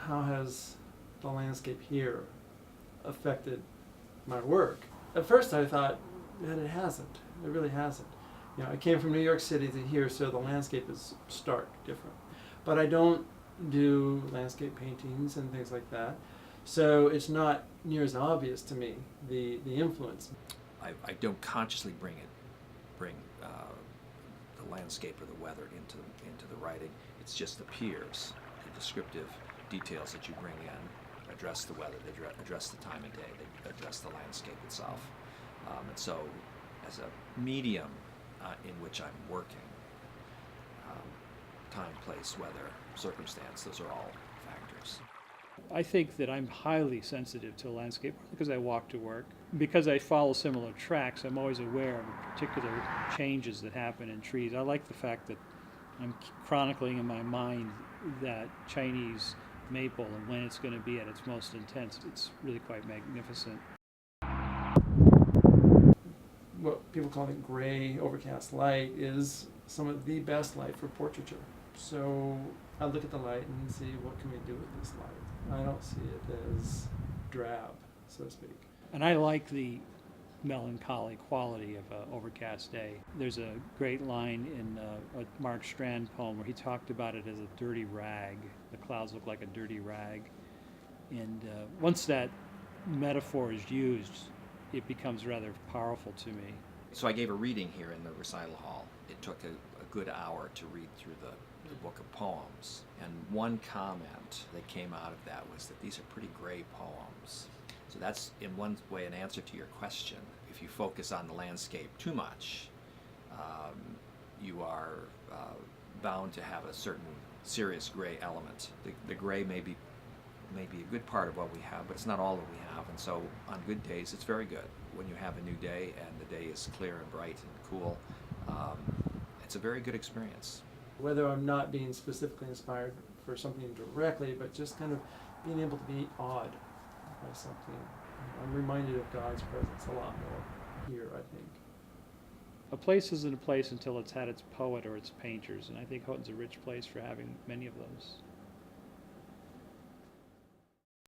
how has the landscape here affected my work? At first I thought that it hasn't. It really hasn't. You know, I came from New York City to here, so the landscape is stark different. But I don't do landscape paintings and things like that, so it's not near as obvious to me, the influence. I don't consciously bring the landscape or the weather into the writing. It just appears. The descriptive details that you bring in address the weather, they address the time of day, they address the landscape itself. And so, as a medium in which I'm working, time, place, weather, circumstance, those are all factors. I think that I'm highly sensitive to landscape because I walk to work. Because I follow similar tracks, I'm always aware of particular changes that happen in trees. I like the fact that I'm chronicling in my mind that Chinese maple and when it's going to be at its most intense. It's really quite magnificent. What people call it gray overcast light is some of the best light for portraiture. So I look at the light and see what can we do with this light. I don't see it as drab, so to speak. And I like the melancholy quality of an overcast day. There's a great line in a Mark Strand poem where he talked about it as a dirty rag. The clouds look like a dirty rag. And once that metaphor is used, it becomes rather powerful to me. So I gave a reading here in the recital hall. It took a good hour to read through the book of poems. And one comment that came out of that was that these are pretty gray poems. So that's, in one way, an answer to your question. If you focus on the landscape too much, you are bound to have a certain serious gray element. The gray may be a good part of what we have, but it's not all that we have. And so on good days, it's very good. When you have a new day and the day is clear and bright and cool, it's a very good experience. Whether I'm not being specifically inspired for something directly, but just kind of being able to be awed by something. I'm reminded of God's presence a lot more here, I think. A place isn't a place until it's had its poet or its painters, and I think Houghton's a rich place for having many of those.